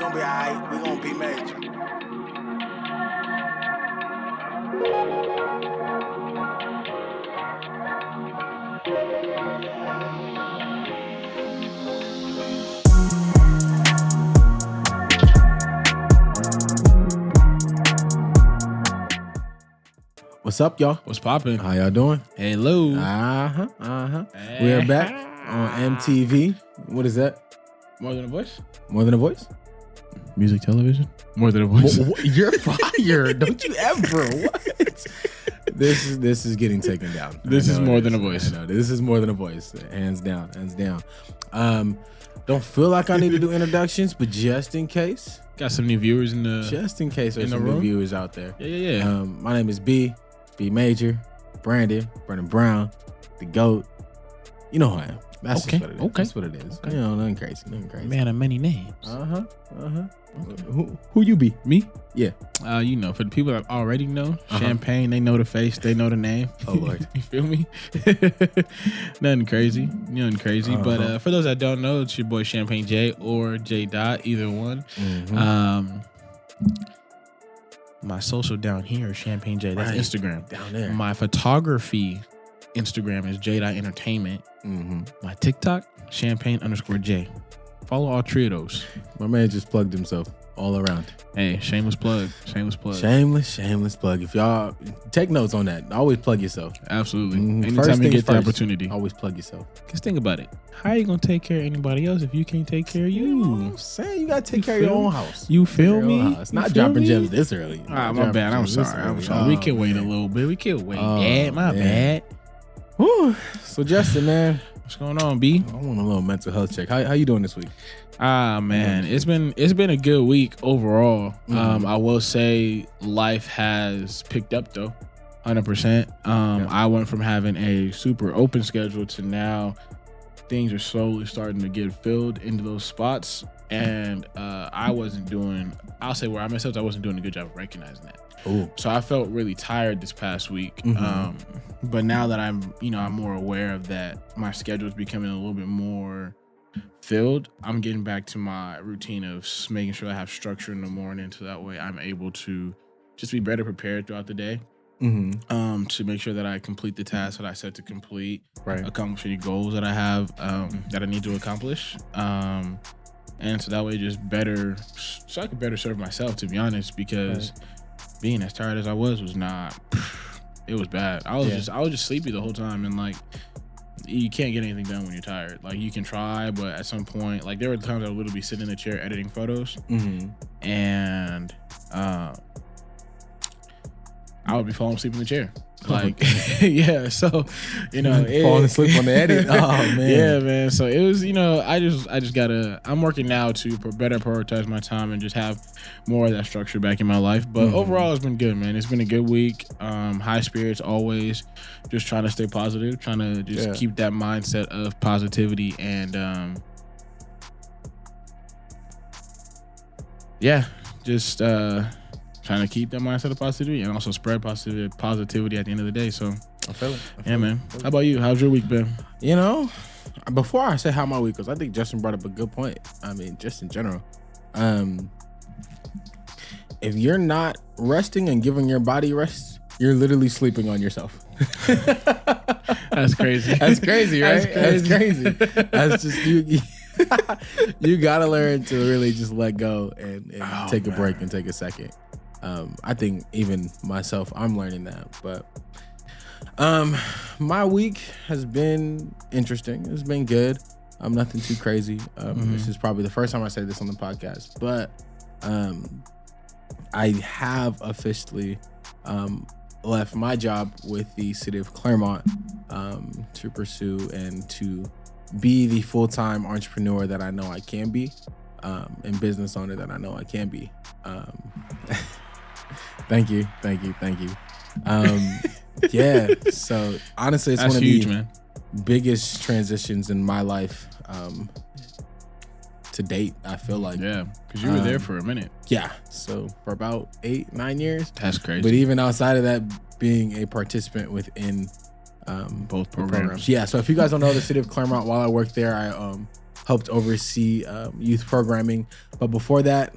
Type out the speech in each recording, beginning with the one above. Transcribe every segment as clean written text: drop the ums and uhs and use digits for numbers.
gonna be alright. We gonna be major. What's up, y'all? What's poppin'? How y'all doing? Hello. We are back on MTV. What is that? More Than a Voice? More Than a Voice? Music television? More Than a Voice. You're fired. Don't you ever. What? This is getting taken down. This is More Than a Voice. I know. This is More Than a Voice. Hands down. Hands down. Don't feel like I need to do introductions, but just in case. Got some new viewers in the Just in case there's some new viewers out there. Yeah. My name is B Major, Brandon Brown, the GOAT. You know who I am. That's just what it is. Okay. That's what it is. You know, nothing crazy. Man of many names. Who you be? Me? Yeah. You know, for the people that already know, Champagne, they know the face, they know the name. Oh, Lord. You feel me? Nothing crazy. But for those that don't know, it's your boy Champagne J or J Dot, either one. My social down here is Champagne J. That's Instagram. Down there. My photography Instagram is J Dot Entertainment. My TikTok, Champagne_J. Follow all three of those. My man just plugged himself all around. Hey, shameless plug. Shameless plug. If y'all take notes on that, always plug yourself. Absolutely. First Anytime you get the first, opportunity. always plug yourself. Because think about it. How are you going to take care of anybody else if you can't take care of you? You know what I'm saying? You got to take care of your own house. You feel me? It's not dropping gems this early. My bad. I'm sorry. We can wait a little bit. We can wait. My bad. Whew. So Justin, man. What's going on, B? I want a little mental health check. How you doing this week? Man, it's been a good week overall. I will say life has picked up though, 100%. I went from having a super open schedule to now things are slowly starting to get filled into those spots, and I'll say where I messed up, I wasn't doing a good job of recognizing that. Ooh. So I felt really tired this past week. But now that I'm more aware of that, my schedule is becoming a little bit more filled. I'm getting back to my routine of making sure I have structure in the morning, so that way I'm able to just be better prepared throughout the day. To make sure that I complete the tasks that I set to complete, accomplish any goals that I have that I need to accomplish. And so that way just better, so I could better serve myself, to be honest, because being as tired as I was not, it was bad. I was just sleepy the whole time, and like, you can't get anything done when you're tired. Like, you can try, but at some point, like, there were times I would literally be sitting in the chair editing photos, and I would be falling asleep in the chair. Like, yeah, so, falling asleep on the edit. Oh, man. Yeah, man. So it was, I'm working now to better prioritize my time and just have more of that structure back in my life. But overall, it's been good, man. It's been a good week. High spirits always, just trying to stay positive, trying to just keep that mindset of positivity and, just, trying to keep that mindset of positivity and also spread positivity at the end of the day. So I feel it. Man. How about you? How's your week been? Before I say how my week was, I think Justin brought up a good point. I mean, just in general. If you're not resting and giving your body rest, you're literally sleeping on yourself. That's crazy. That's crazy, right? That's crazy. That's just you. You gotta learn to really just let go and take a break and take a second. I think even myself, I'm learning that. But my week has been interesting. It's been good. Nothing too crazy. This is probably the first time I say this on the podcast, but I have officially left my job with the city of Claremont to pursue and to be the full-time entrepreneur that I know I can be, and business owner that I know I can be. Thank you. Yeah, so honestly, it's That's one of huge, the man. biggest transitions in my life to date, I feel like. Yeah, because you were there for a minute. Yeah, so for about 8-9 years. That's crazy. But even outside of that, being a participant within both programs. Yeah, so if you guys don't know the city of Claremont, while I worked there, I helped oversee youth programming. But before that,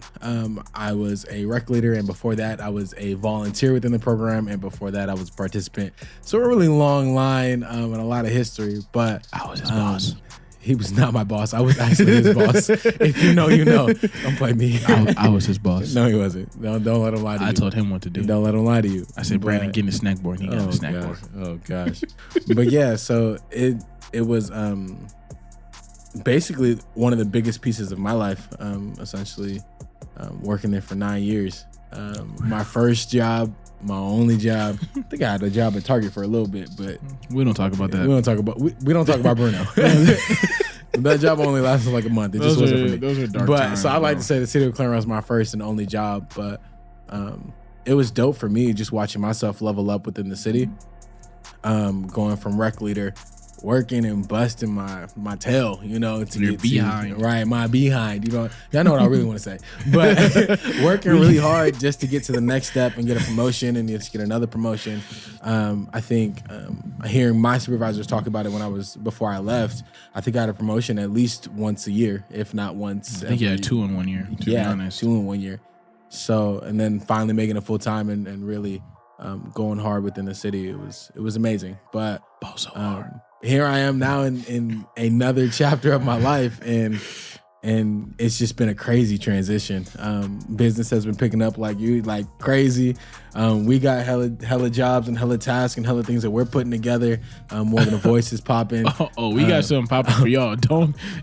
I was a rec leader, and before that, I was a volunteer within the program, and before that, I was a participant. So a really long line and a lot of history. But I was his boss. He was not my boss. I was actually his boss. If you know, you know. Don't play me. I was his boss. No, he wasn't. Don't let him lie to you. I told him what to do. Don't let him lie to you. I said, Brandon, get in the snack board. And he got in the snack board. Oh gosh. But yeah, so it was basically one of the biggest pieces of my life. Essentially, working there for 9 years. My first job. My only job. I think I had a job at Target for a little bit, but we don't talk about that. We don't talk about Bruno. That job only lasted like a month. It just wasn't for me. Those are dark but times. So I like to say the city of Claremont was my first and only job, but it was dope for me just watching myself level up within the city. Going from rec leader, working and busting my tail, to your get behind. Right, my behind. Y'all know what I really want to say. But working really hard just to get to the next step and get a promotion and just get another promotion. I think hearing my supervisors talk about it before I left, I think I had a promotion at least once a year, if not once. I think you had 2 in 1 year, to be honest. 2 in 1 year. So, and then finally making it full time and really going hard within the city. It was amazing. But so hard. Here I am now in another chapter of my life, and it's just been a crazy transition. Business has been picking up like crazy. We got hella jobs and hella tasks and hella things that we're putting together. More than a voice is popping. We got something popping for y'all.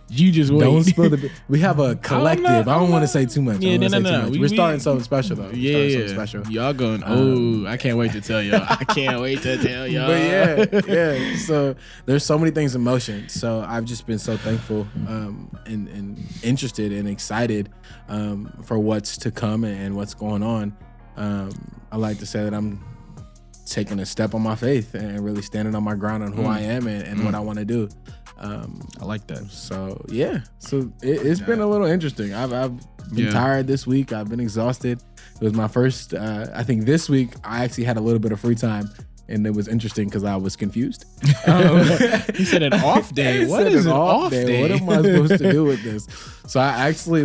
You just wait. Don't spill the. We have a collective. I don't want to say too much. Yeah, no. We're starting something special though. Yeah. Special. Y'all going. I can't wait to tell y'all. But yeah. So there's so many things in motion. So I've just been so thankful and interested and excited for what's to come and what's going on. I like to say that I'm taking a step on my faith and really standing on my ground on who I am and what I want to do. I like that. So yeah, so it's been a little interesting. I've been tired this week. I've been exhausted. It was my first. I think this week I actually had a little bit of free time. And it was interesting because I was confused. He said an off day. What is an off day? What am I supposed to do with this? So I actually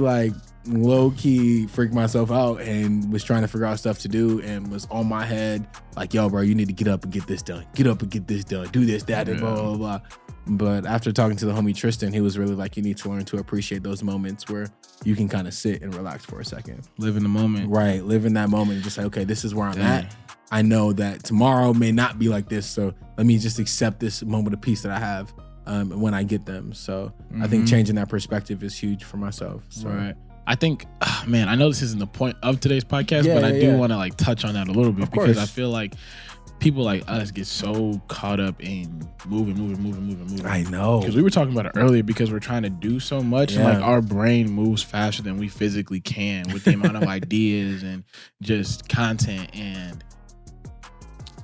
low key freaked myself out and was trying to figure out stuff to do and was on my head like, yo, bro, you need to get up and get this done. Get up and get this done. Do this, that, and blah, blah, blah. But after talking to the homie Tristan, he was really like, you need to learn to appreciate those moments where you can kind of sit and relax for a second. Live in the moment. Right. Live in that moment and just say, okay, this is where I'm at. I know that tomorrow may not be like this, so let me just accept this moment of peace that I have when I get them. So I think changing that perspective is huge for myself. So. Right. I think, I know this isn't the point of today's podcast, but I do want to touch on that a little bit because I feel like people like us get so caught up in moving. I know. Because we were talking about it earlier because we're trying to do so much and our brain moves faster than we physically can with the amount of ideas and just content and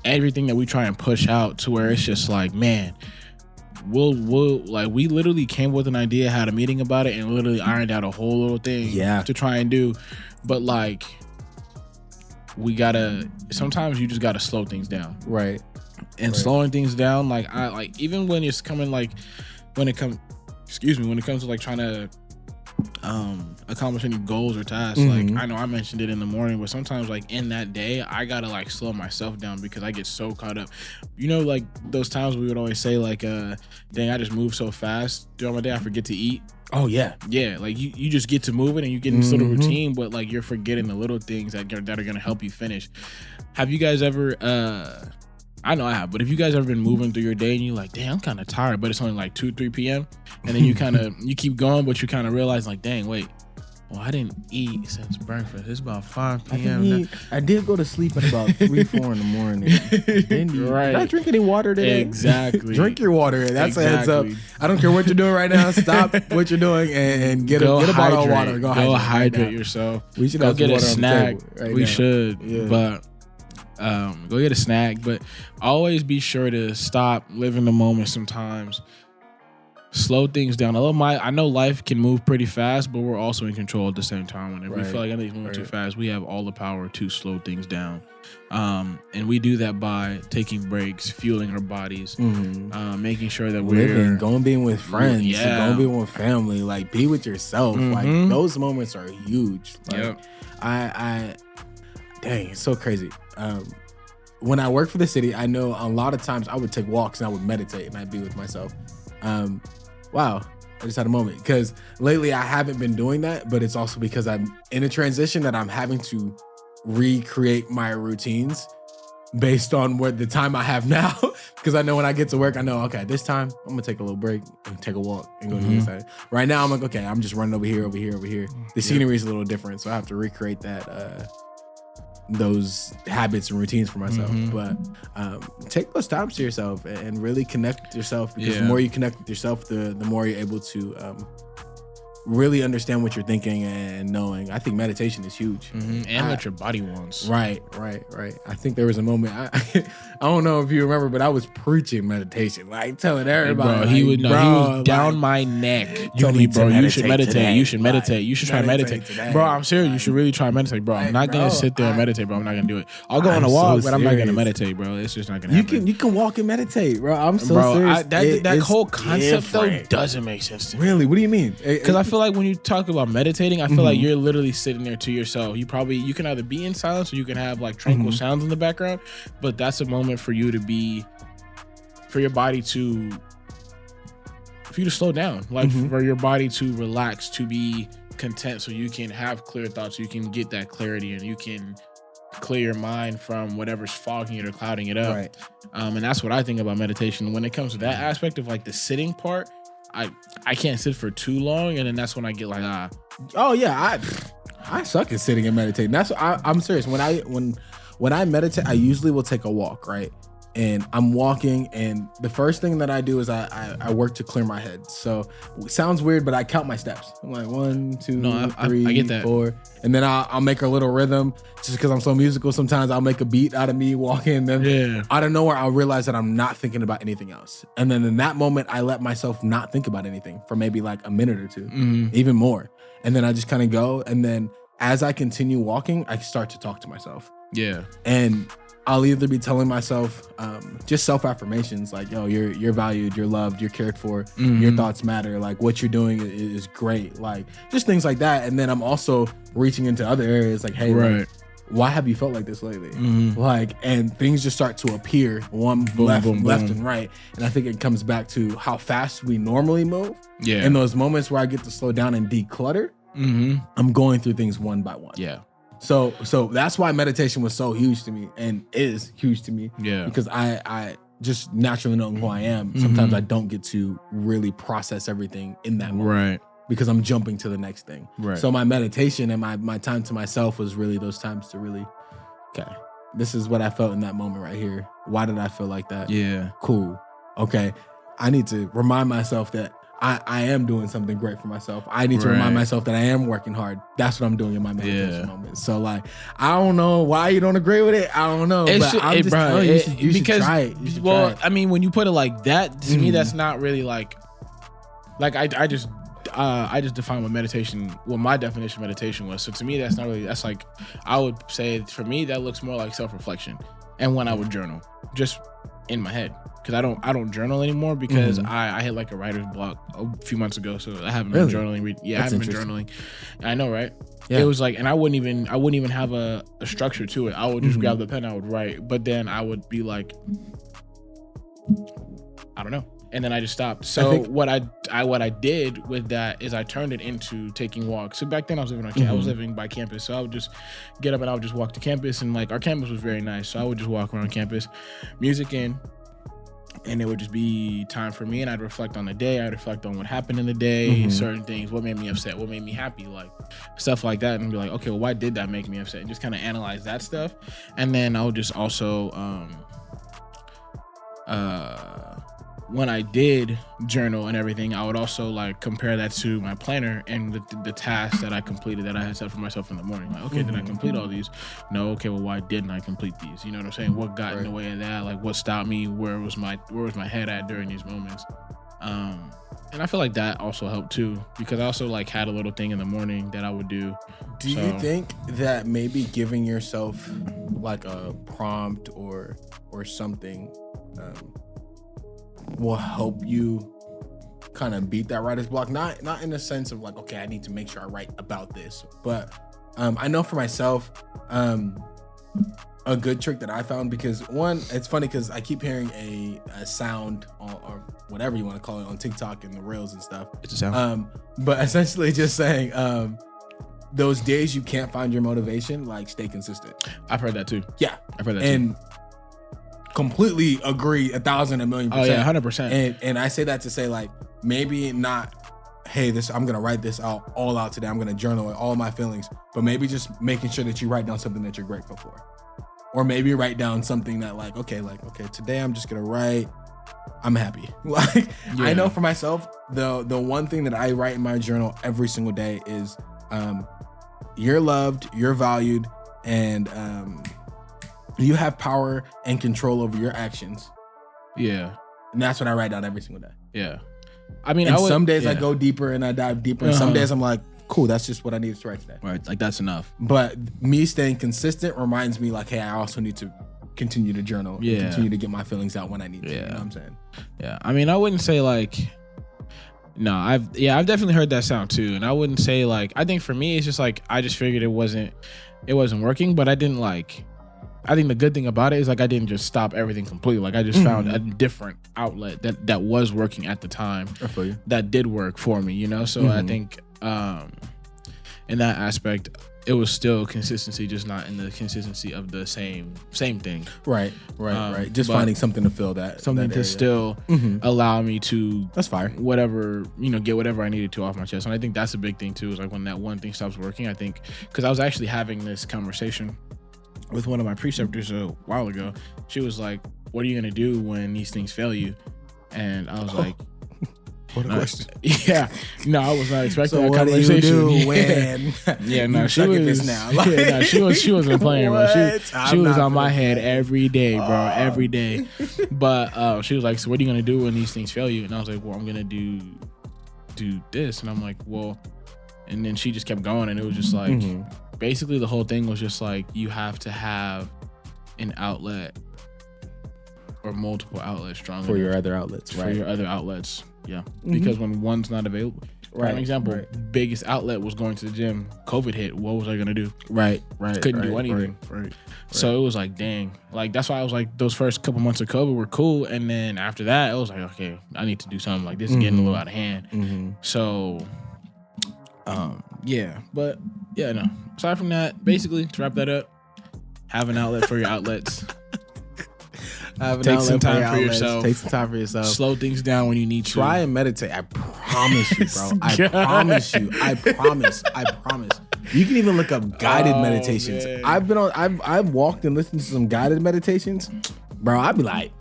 everything that we try and push out to where it's just like, man, we literally came with an idea, had a meeting about it, and literally ironed out a whole little thing to try and do. But sometimes you just gotta slow things down. Right. And slowing things down, even when it's coming when it comes to trying to accomplish any goals or tasks. I know I mentioned it in the morning, but sometimes in that day I gotta slow myself down because I get so caught up. Those times we would always say dang, I just move so fast throughout my day I forget to eat. Oh yeah. You just get to moving and you get in this little routine, but you're forgetting the little things that are gonna help you finish. Have you guys ever I know I have, but if you guys ever been moving through your day and you're like, dang, I'm kind of tired, but it's only 2, 3 p.m. and then you keep going, but you kind of realize dang, wait, well, I didn't eat since breakfast. It's about 5 p.m. I did go to sleep at about 3, 4 in the morning. Right. Did I drink any water today? Exactly. Drink your water. That's a heads up. I don't care what you're doing right now. Stop what you're doing and get a bottle of water. Go hydrate yourself. We should go get a snack. We should, yeah. But go get a snack. But always be sure to stop, live in the moment sometimes. slow things down. I know life can move pretty fast, but we're also in control at the same time. And if we feel like anything's moving too fast, we have all the power to slow things down. And we do that by taking breaks, fueling our bodies, making sure that we're going being with friends, going being with family, like be with yourself. Like those moments are huge. Like dang, it's so crazy. When I work for the city, I know a lot of times I would take walks and I would meditate and I'd be with myself. Wow, I just had a moment because lately I haven't been doing that, but it's also because I'm in a transition that I'm having to recreate my routines based on what the time I have now. Because I know when I get to work, I know, okay, this time I'm gonna take a little break and take a walk and go to the side. Right now, I'm like, okay, I'm just running over here. The scenery is a little different, so I have to recreate that. Those habits and routines for myself, but take those times to yourself and really connect with yourself, because the more you connect with yourself, the more you're able to really understand what you're thinking and knowing. I think meditation is huge, and what your body wants. Right. I think there was a moment I don't know if you remember, but I was preaching meditation, like telling everybody. He was down my neck. Telling me, bro, you should meditate. Today. You should meditate. You should try to meditate. Today. Bro, I'm serious. You should really try to meditate, bro. I'm not gonna sit there and meditate, bro. I'm not gonna do it. I'll go on a walk, but I'm not gonna meditate, bro. It's just not gonna happen. You can walk and meditate, bro. I'm so serious. That whole concept though doesn't make sense to me. Really? What do you mean? Because I feel like when you talk about meditating, I feel like you're literally sitting there to yourself. You can either be in silence or you can have like tranquil sounds in the background, but that's a moment for you for your body to slow down, like for your body to relax, to be content, so you can have clear thoughts, so you can get that clarity and you can clear your mind from whatever's fogging it or clouding it up. Right. And that's what I think about meditation. When it comes to that aspect of like the sitting part, I can't sit for too long, and then that's when I get like oh yeah, I suck at sitting and meditating. That's I'm serious. When I meditate, I usually will take a walk, right? And I'm walking, and the first thing that I do is I work to clear my head. So it sounds weird, but I count my steps. I'm like 1, 2, 3, I get that. 4, and then I'll make a little rhythm. Just because I'm so musical, sometimes I'll make a beat out of me walking, and then out of nowhere I'll realize that I'm not thinking about anything else. And then in that moment, I let myself not think about anything for maybe like a minute or two, even more. And then I just kind of go, and then as I continue walking, I start to talk to myself. Yeah, and I'll either be telling myself just self-affirmations like, yo, you're valued, you're loved, you're cared for, your thoughts matter, like what you're doing is great, like just things like that. And then I'm also reaching into other areas like, hey, like, why have you felt like this lately? Like, and things just start to appear left and right. And I think it comes back to how fast we normally move. Yeah. In those moments where I get to slow down and declutter, I'm going through things one by one. Yeah. So that's why meditation was so huge to me and is huge to me. Yeah. Because I just naturally knowing who I am, sometimes I don't get to really process everything in that moment. Right. Because I'm jumping to the next thing. Right. So my meditation and my time to myself was really those times to really, okay, this is what I felt in that moment right here. Why did I feel like that? Yeah. Cool. Okay. I need to remind myself that I am doing something great for myself. I need to remind myself that I am working hard. That's what I'm doing in my meditation moment. So like, I don't know why you don't agree with it. I don't know. But I'm just telling you, you should try it. You should try it. I mean, when you put it like that, to me, that's not really like I just define what meditation, what my definition of meditation was. So to me, that's not really, that's like, I would say for me, that looks more like self-reflection. And when I would journal, just in my head. Because I don't journal anymore because I hit like a writer's block a few months ago, so I haven't been journaling. I haven't been journaling. I know, right? Yeah. It was like, and I wouldn't even have a structure to it. I would just grab the pen, I would write, but then I would be like, I don't know, and then I just stopped. So what I did with that is I turned it into taking walks. So back then I was living I was living by campus, so I would just get up and I would just walk to campus, and like our campus was very nice, so I would just walk around campus, music in. And it would just be time for me, and I'd reflect on the day. I'd reflect on what happened in the day, certain things, what made me upset, what made me happy, like stuff like that, and be like, okay, well, why did that make me upset? And just kind of analyze that stuff. And then I would just also, when I did journal and everything, I would also like compare that to my planner and the tasks that I completed that I had set for myself in the morning. Like, okay, did I complete all these? No. Okay, well, why didn't I complete these? You know what I'm saying? What got in the way of that? Like, what stopped me? Where was my head at during these moments? And And I feel like that also helped too, because I also like had a little thing in the morning that I would do. Do you think that maybe giving yourself like a prompt or something will help you kind of beat that writer's block? Not in the sense of like, okay, I need to make sure I write about this, but I know for myself, a good trick that I found, because one, it's funny because I keep hearing a sound or whatever you want to call it on TikTok and the reels and stuff. It's a sound. But essentially just saying, those days you can't find your motivation, like stay consistent. I've heard that too. Yeah, I've heard that and completely agree 1,000, 1,000,000%. Oh yeah, 100%. And I say that to say like maybe not, hey, I'm gonna write this out all out today. I'm gonna journal all my feelings, but maybe just making sure that you write down something that you're grateful for, or maybe write down something that like okay, today I'm just gonna write, I'm happy. Like I know for myself, the one thing that I write in my journal every single day is, you're loved, you're valued, and you have power and control over your actions. Yeah. And that's what I write down every single day. Yeah. I mean, and some days I go deeper and I dive deeper. And some days I'm like, cool, that's just what I needed to write today. Right. Like that's enough. But me staying consistent reminds me like, hey, I also need to continue to journal and continue to get my feelings out when I need to. You know what I'm saying? Yeah. I mean, I wouldn't say like, no, I've definitely heard that sound too. And I wouldn't say like, I think for me, it's just like, I just figured it wasn't working, but I didn't like, I think the good thing about it is like, I didn't just stop everything completely. Like I just found a different outlet that was working at the time. I feel you. That did work for me, you know? So I think in that aspect, it was still consistency, just not in the consistency of the same thing. Right. Just finding something to fill that. Something to still allow me to. That's fire. Whatever, get whatever I needed to off my chest. And I think that's a big thing too, is like when that one thing stops working, I think, because I was actually having this conversation with one of my preceptors a while ago. She was like, what are you going to do when these things fail you? And I was like, what a question. Yeah. No, I was not expecting that what conversation. Do you do when yeah, no, she was this now. She wasn't playing, bro. She was on my head every day, bro. Every day. But she was like, so what are you gonna do when these things fail you? And I was like, well, I'm gonna do this. And I'm like, well, and then she just kept going, and it was just like basically the whole thing was just like, you have to have an outlet or multiple outlets stronger for your other outlets, right? For your other outlets. Yeah. Because when one's not available. Right. For an example, biggest outlet was going to the gym. COVID hit. What was I going to do? Right. Couldn't do anything. Right. So it was like, dang. Like, that's why I was like, those first couple months of COVID were cool. And then after that, it was like, okay, I need to do something. Like, this is getting a little out of hand. So, yeah. But, yeah, no. Aside from that, basically, to wrap that up, have an outlet for your outlets. Take some time for yourself. Take some time for yourself. Slow things down when you need to. Try and meditate. I promise you, bro. I promise. You can even look up guided meditations. Man. I've walked and listened to some guided meditations. Bro, I'd be like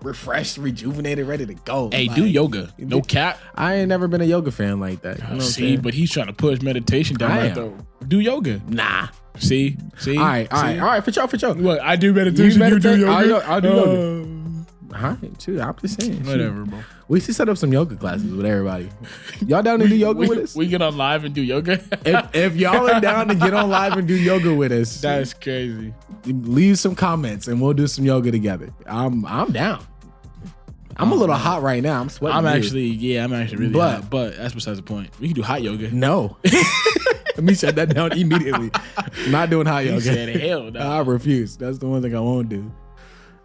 refreshed, rejuvenated, ready to go. Hey, like, do yoga. No cap. I ain't never been a yoga fan like that. You know see, but he's trying to push meditation down right though. Do yoga. Nah. See? All right, for sure. Look, I do meditation. You do yoga. I'll do yoga. I'm just saying. Whatever, bro. We should set up some yoga classes with everybody. Y'all down to do yoga with us? We get on live and do yoga. if y'all are down to get on live and do yoga with us, that's crazy. Leave some comments and we'll do some yoga together. I'm down. I'm a little hot right now. I'm sweating. I'm actually really hot, but that's besides the point. We can do hot yoga. No. Let me shut that down immediately. Not doing hot yoga. You said hell no. I refuse. That's the one thing I won't do.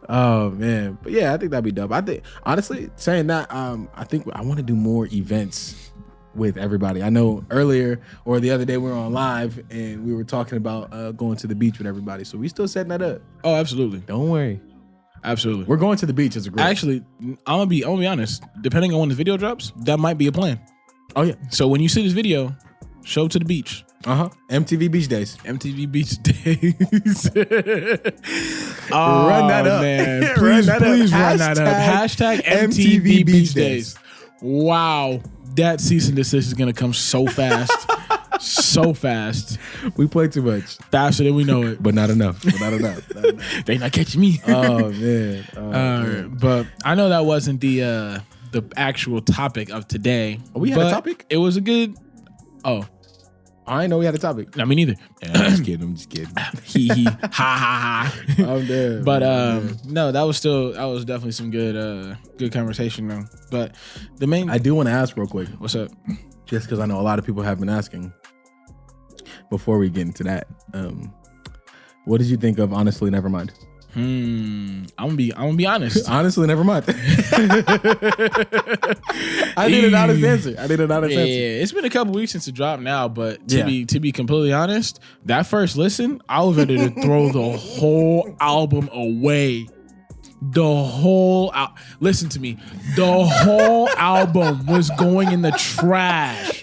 Oh man. But yeah, I think that'd be dope. I think honestly, saying that, I think I want to do more events with everybody. I know earlier or the other day we were on live and we were talking about going to the beach with everybody. So we still setting that up. Oh, absolutely. Don't worry. Absolutely. We're going to the beach as a group. Actually, I'm gonna be honest. Depending on when the video drops, that might be a plan. Oh yeah. So when you see this video, show up to the beach. MTV Beach Days. MTV Beach Days. Run that up. Man. Please run that up. Hashtag MTV Beach Days. Wow. That cease and desist is going to come so fast. So fast. We play too much. Faster than we know it. But not enough. They not catching me. Oh, man. But I know that wasn't the the actual topic of today. We had a topic? It was a good. Oh, I didn't know we had a topic. no, me neither. I'm just kidding. He ha ha ha. I'm dead. But no, that was definitely some good conversation though. But the main, I do want to ask real quick, what's up? just because I know a lot of people have been asking. Before we get into that, what did you think of Honestly Nevermind? I'm gonna be honest. Honestly, never mind. I need an honest answer. Yeah, it's been a couple weeks since it dropped now, but to be completely honest, that first listen, I was ready to throw the whole album away. Listen to me. The whole album was going in the trash.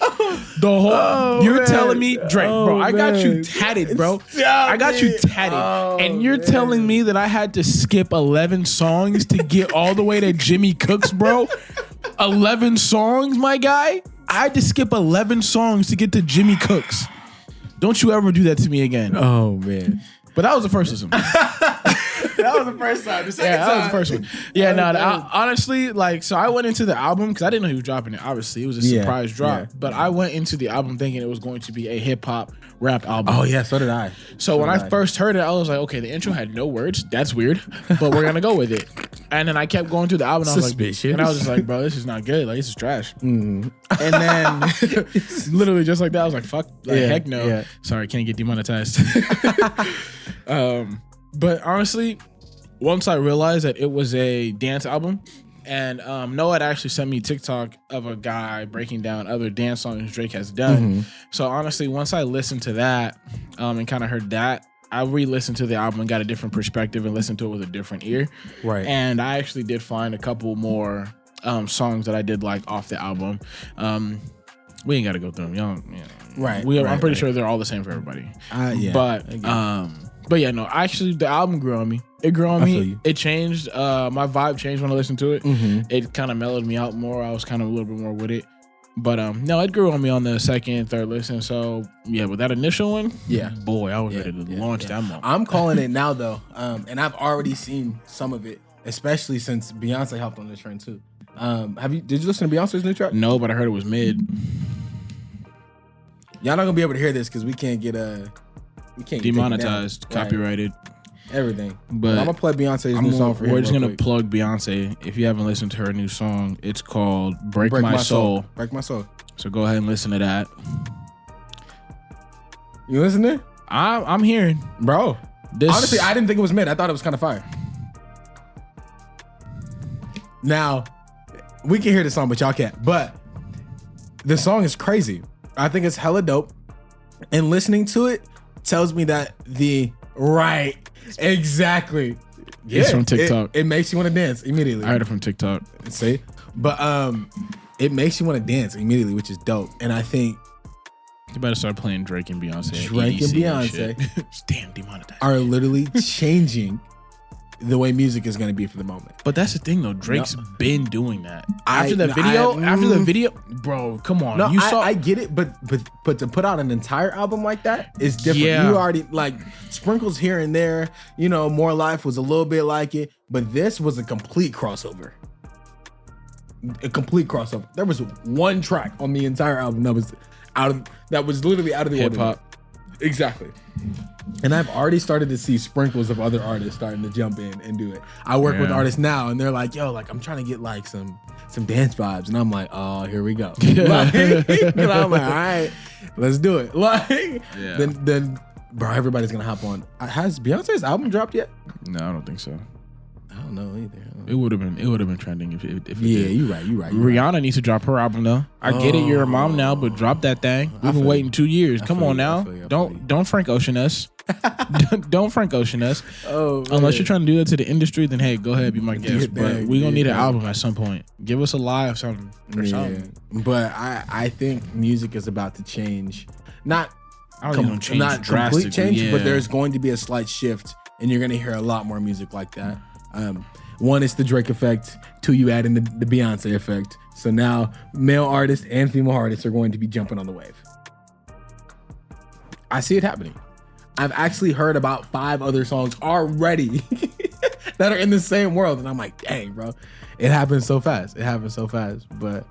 You're telling me, Drake, bro, I got you tatted, bro. I got you tatted. And you're telling me that I had to skip 11 songs to get all the way to Jimmy Cooks, bro? 11 songs, my guy? I had to skip 11 songs to get to Jimmy Cooks. Don't you ever do that to me again. Oh, man. But that was the first one. That was the first time. The second time. That was the first one. Yeah, honestly, like, so I went into the album because I didn't know he was dropping it. Obviously, it was a surprise drop. Yeah. But I went into the album thinking it was going to be a hip hop rap album. Oh yeah, so did I. So when I first heard it, I was like, okay, the intro had no words. That's weird, but we're gonna go with it. And then I kept going through the album. And I was just like, bro, this is not good. Like, this is trash. And then literally just like that, I was like, fuck, like, heck no. Yeah. Sorry, can't get demonetized. But honestly, once I realized that it was a dance album, and Noah had actually sent me TikTok of a guy breaking down other dance songs Drake has done. So honestly, once I listened to that and kind of heard that, I re-listened to the album and got a different perspective and listened to it with a different ear. Right. And I actually did find a couple more songs that I did like off the album. We ain't got to go through them. Y'all, right. I'm pretty sure they're all the same for everybody. But yeah, no, actually the album grew on me. It grew on me. It changed. My vibe changed when I listened to it. It kind of mellowed me out more. I was kind of a little bit more with it. But no, it grew on me on the second, third listen. So yeah, with that initial one, boy, I was ready to launch that moment. I'm calling it now though. And I've already seen some of it, especially since Beyonce hopped on the trend too. Did you listen to Beyonce's new track? No, but I heard it was mid. Y'all not gonna be able to hear this because we can't get demonetized, copyrighted, everything. But I'm gonna play Beyonce's new song for you. We're just gonna plug Beyonce. If you haven't listened to her new song, it's called "Break My Soul." Break My Soul. So go ahead and listen to that. You listening? I'm hearing, bro. Honestly, I didn't think it was mid. I thought it was kind of fire. Now, we can hear the song, but y'all can't. But the song is crazy. I think it's hella dope. And listening to it tells me that exactly. It's from TikTok. It makes you want to dance immediately. I heard it from TikTok. See? But it makes you want to dance immediately, which is dope. And I think you better start playing Drake and Beyonce. Drake and Beyonce damn demonetized. Are literally changing the way music is going to be for the moment. But that's the thing though. Drake's been doing that. After the video, bro, come on. No, I get it, but to put out an entire album like that is different. Yeah. You already like sprinkles here and there. You know, More Life was a little bit like it, but this was a complete crossover. There was one track on the entire album that was literally out of the hip hop. Exactly. And I've already started to see sprinkles of other artists starting to jump in and do it. I work with artists now and they're like, yo, like I'm trying to get like some dance vibes. And I'm like, oh, here we go. And I'm like, all right, let's do it. Then bro, everybody's gonna hop on. Has Beyonce's album dropped yet? No, I don't think so. I don't know either. It would have been trending if it did. You're right. Rihanna needs to drop her album though. I get it, you're a mom now, but drop that thing. We've been waiting 2 years. Come on now. Don't Frank Ocean us. Don't Frank Ocean us. Unless you're trying to do that to the industry, then hey, go ahead, be my guest. But we're gonna need an album at some point. Give us a live something or something. But I think music is about to change. Not complete change, but there's going to be a slight shift, and you're gonna hear a lot more music like that. One is the Drake effect. Two, you add in the Beyonce effect. So now male artists and female artists are going to be jumping on the wave. I see it happening. I've actually heard about 5 other songs already that are in the same world, and I'm like, dang, bro, it happens so fast. It happens so fast. But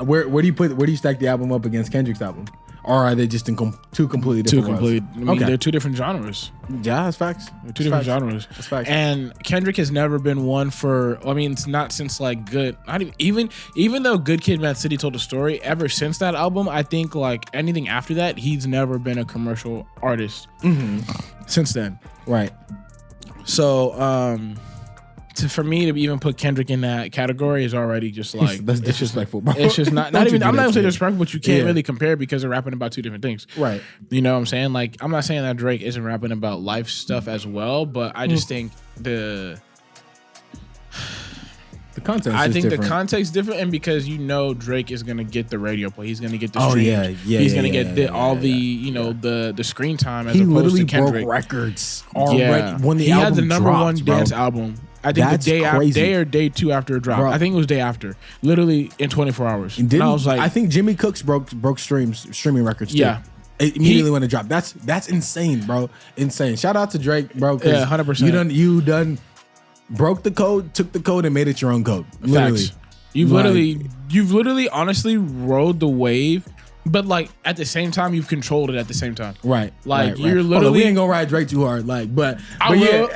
where do you stack the album up against Kendrick's album? Or are they just in two completely different worlds? I mean, they're two different genres. Yeah, that's facts. They're two different genres. That's facts. And Kendrick has never been one for. I mean, it's not since like Good. Not even though Good Kid, Mad City told a story. Ever since that album, I think like anything after that, he's never been a commercial artist. Since then, right? So, for me to even put Kendrick in that category is already just like that's disrespectful, bro. It's just not even. I'm not even saying disrespectful, but you can't really compare because they're rapping about two different things, right? You know what I'm saying? Like, I'm not saying that Drake isn't rapping about life stuff as well, but I just think the context. I think different. the context different, and because Drake is gonna get the radio play, he's gonna get the Oh streams, yeah. He's gonna get the screen time as he opposed literally to Kendrick. broke records already when the he album had the number dropped, one bro. dance album. I think That's the day crazy. day or day two after it dropped. Bro. I think it was day after. Literally in 24 hours. And I was like, I think Jimmy Cooks broke streaming records too. Yeah. Immediately when it dropped. That's insane, bro. Insane. Shout out to Drake, bro. Yeah, 100%. You done broke the code, took the code, and made it your own code. Literally. Facts. You've literally honestly rode the wave, but like at the same time you've controlled it at the same time. Right. Like right, you're right. literally We ain't gonna ride Drake too hard, like, but I will. yeah.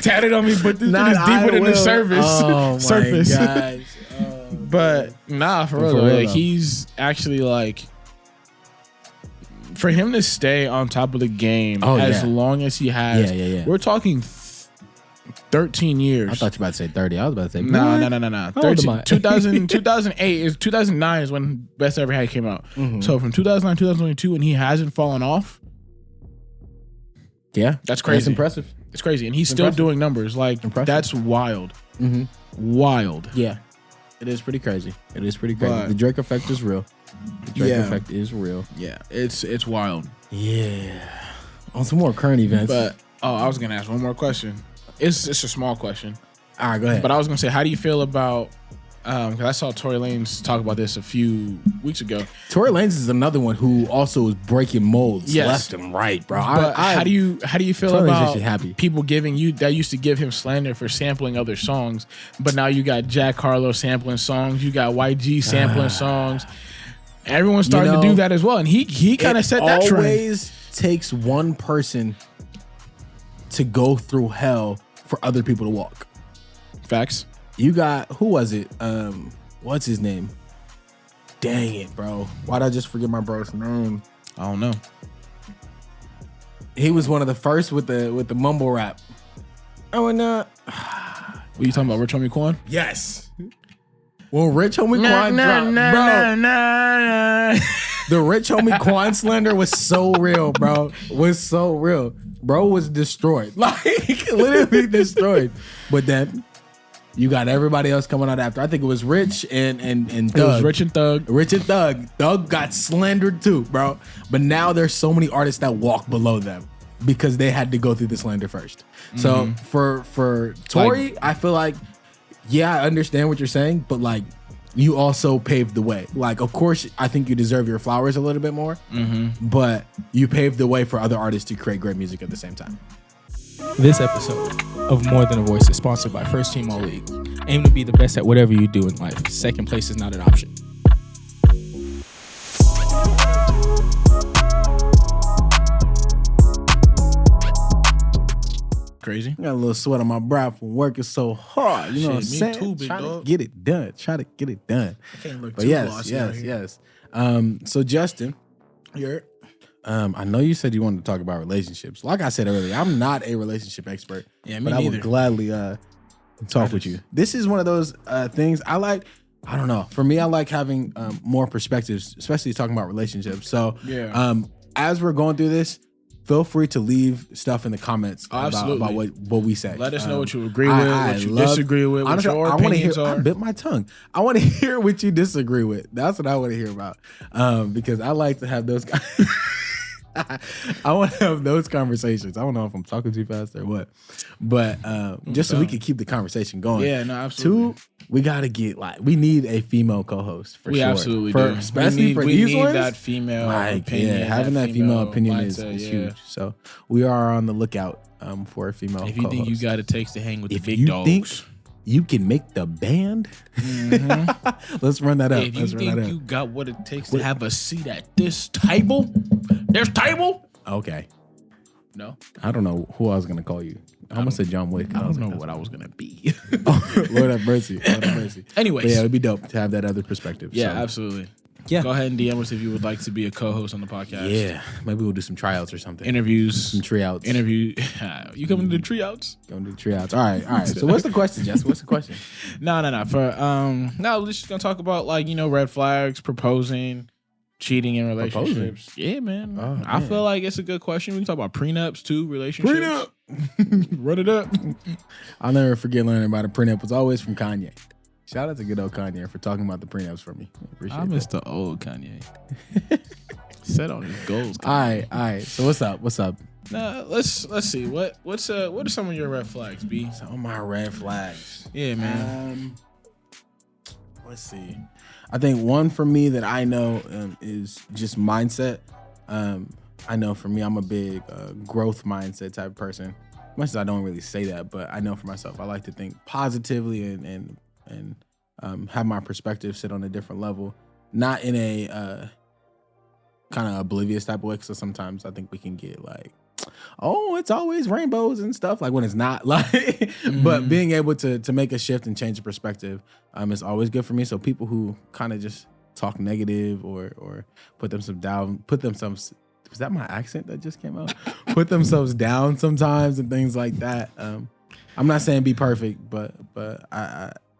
Tatted on me, but this shit is deeper than the surface. Oh, surface. My gosh. Oh, but nah, for real, like he's actually like, for him to stay on top of the game as long as he has. Yeah. We're talking 13 years. I thought you were about to say 30. I was about to say No. 2009 is when Best Ever Had came out. Mm-hmm. So from 2009 2022, and he hasn't fallen off. Yeah, that's crazy. That's impressive. It's crazy, and he's still doing numbers. Like that's wild. Mm-hmm. Wild. Yeah, it is pretty crazy. The Drake effect is real. The Drake effect is real. Yeah, it's wild. Yeah. On some more current events. But I was gonna ask one more question. It's a small question. All right, go ahead. But I was gonna say, how do you feel about? Because I saw Tory Lanez talk about this a few weeks ago. Tory Lanez is another one who also is breaking molds left and right, bro. But how do you feel Tory about people giving you that used to give him slander for sampling other songs, but now you got Jack Harlow sampling songs, you got YG sampling songs. Everyone's starting to do that as well, and he kind of set that trend. It always takes one person to go through hell for other people to walk. Facts. You got, who was it? What's his name? Dang it, bro. Why'd I just forget my bro's name? I don't know. He was one of the first with the mumble rap. Oh, and what are you talking about? Rich Homie Quan? Yes. Well, Rich Homie Quan dropped, bro. The Rich Homie Quan slander was so real, bro. Bro was destroyed. Like, literally destroyed. But then you got everybody else coming out after. I think it was Rich and Thug. It was Rich and Thug. Rich and Thug. Thug got slandered too, bro. But now there's so many artists that walk below them because they had to go through the slander first. So for Tory, I feel like, I understand what you're saying, but like, you also paved the way. Like, of course, I think you deserve your flowers a little bit more, but you paved the way for other artists to create great music at the same time. This episode of More Than a Voice is sponsored by First Team All League. Aim to be the best at whatever you do in life. Second place is not an option. Crazy. I got a little sweat on my brow from working so hard. You know what I'm saying? Me too, big Trying dog. to get it done. Try to get it done. I can't look But too yes, glossy out here. yes. So Justin, I know you said you wanted to talk about relationships. Like I said earlier, I'm not a relationship expert. Yeah, me but I neither. would gladly talk with you. This is one of those things I like. I don't know. For me, I like having more perspectives, especially talking about relationships. So as we're going through this, feel free to leave stuff in the comments about what we say. Let us know what you agree with, what you disagree with, honestly, what your opinions I are. bit my tongue. I want to hear what you disagree with. That's what I want to hear about. Because I like to have those I want to have those conversations. I don't know if I'm talking too fast or what, but just so we can keep the conversation going. Yeah, no, absolutely. 2, we gotta get we need a female co-host for we sure. Absolutely do. Especially for these ones. That female opinion. Yeah, having that female opinion is mindset, huge. So we are on the lookout for a female co-host. If you think you got it takes to hang with the big you dogs. Think you can make the band. Let's run that up. If you think you got what it takes to have a seat at this table, there's table. Okay. No, I don't know who I was gonna call you. I almost said John Wick. I don't know what I was gonna be. Lord have mercy. Lord have mercy. Anyways, but yeah, it'd be dope to have that other perspective. Yeah, so. absolutely. Yeah. Go ahead and DM us if you would like to be a co-host on the podcast. Yeah. Maybe we'll do some tryouts or something. Interviews. Some tryouts. You coming to the tryouts? Going to the tryouts. All right. So what's the question, Jess? What's the question? No. We're just gonna talk about red flags, proposing, cheating in relationships. Proposing? Yeah, man. Oh, I feel like it's a good question. We can talk about prenups too, relationships. Prenup. Run it up. I'll never forget learning about a prenup. It was always from Kanye. Shout out to good old Kanye for talking about the prenups for me. I miss the old Kanye. Set on his goals. All right. So what's up? Nah, let's see. What are some of your red flags, B? Some of my red flags. Yeah, man. Let's see. I think one for me that I know is just mindset. I know for me, I'm a big growth mindset type of person. Much as I don't really say that, but I know for myself, I like to think positively and have my perspective sit on a different level, not in a kind of oblivious type of way. So sometimes I think we can get it's always rainbows and stuff, when it's not but being able to make a shift and change the perspective is always good for me. So people who kind of just talk negative or put themselves down, was that my accent that just came out? Put themselves down sometimes and things like that. I'm not saying be perfect, but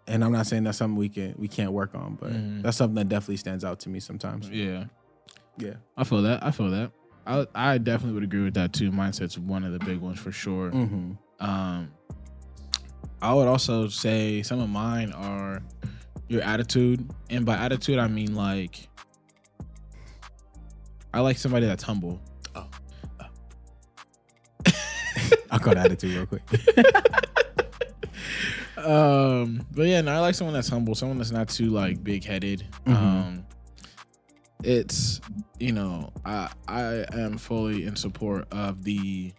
and I'm not saying that's something we can't work on, but that's something that definitely stands out to me sometimes. Yeah. I feel that. I definitely would agree with that too. Mindset's one of the big ones for sure. I would also say some of mine are your attitude, and by attitude I mean I like somebody that's humble. I'll call it attitude real quick. But yeah, no, I like someone that's humble, someone that's not too big headed. It's I am fully in support of the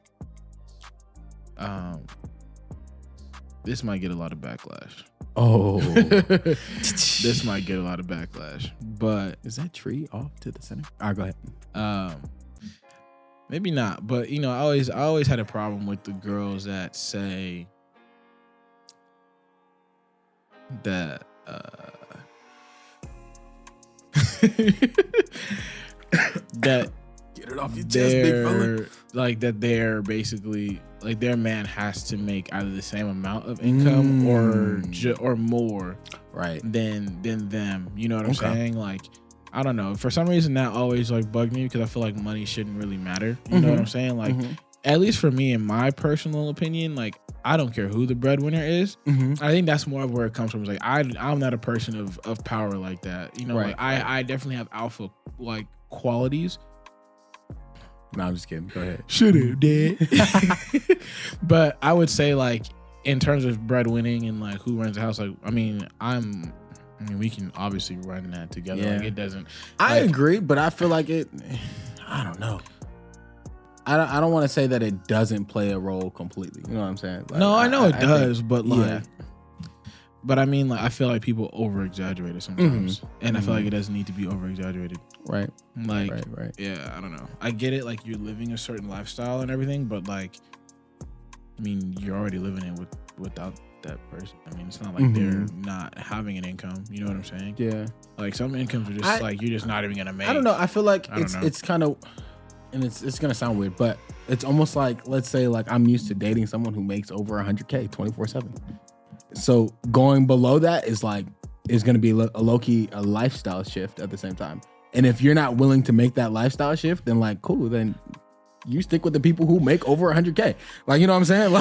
this might get a lot of backlash. Oh. This might get a lot of backlash. But is that tree off to the center? All right, go ahead. Maybe not, but I always had a problem with the girls that say that that get it off your chest, big fella. That they're basically their man has to make either the same amount of income or more than them. You know what I'm saying? I don't know. For some reason that always bugged me because I feel like money shouldn't really matter. You know what I'm saying? At least for me, in my personal opinion, I don't care who the breadwinner is. I think that's more of where it comes from. It's I'm not a person of power like that. I definitely have alpha qualities. No, I'm just kidding. Go ahead. Should have did. But I would say in terms of breadwinning and who runs the house, we can obviously run that together. Yeah. It doesn't. I agree, but I feel like it. I don't know. I don't want to say that it doesn't play a role completely. You know what I'm saying? No, I know it does, think, but but I feel like people over exaggerate it sometimes, and I feel like it doesn't need to be over exaggerated. Right. Right. Yeah, I don't know. I get it. You're living a certain lifestyle and everything, but you're already living it without that person. It's not they're not having an income. You know what I'm saying? Yeah. Some incomes are just you're just not even gonna make. I don't know. I feel like it's kind of, and it's gonna sound weird, but it's almost let's say I'm used to dating someone who makes over 100K 24/7. So going below that is gonna be a low-key a lifestyle shift at the same time. And if you're not willing to make that lifestyle shift, then cool, then you stick with the people who make over 100K. You know what I'm saying? I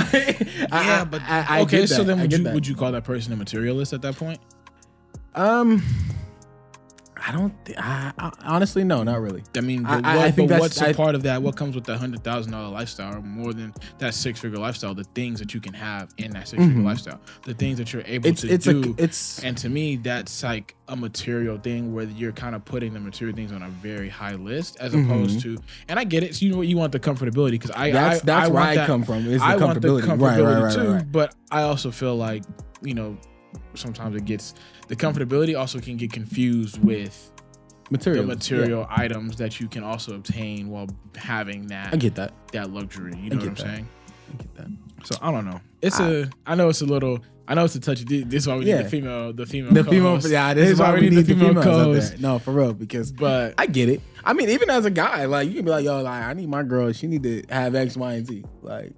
okay. Get that. So then would you call that person a materialist at that point? I I honestly, no, not really. I mean, I think what's a part of that? What comes with the $100,000 lifestyle, or more than that 6-figure lifestyle? The things that you can have in that 6-figure lifestyle, the things that you're able to do. And to me, that's like a material thing where you're kind of putting the material things on a very high list, as opposed to. And I get it. So you want the comfortability, because that's where I come from. Is the comfortability. Want the comfortability too, right. but I also feel like, sometimes the comfortability also can get confused with the material items that you can also obtain while having that. I get that luxury. You know what I'm saying? I get that. So I don't know. I know it's a touchy. This is why we need the female. Yeah, this is why we need the females out there. No, for real, but I get it. I mean, even as a guy, like, you can be like, yo, like, I need my girl. She need to have X, Y, and Z. Like,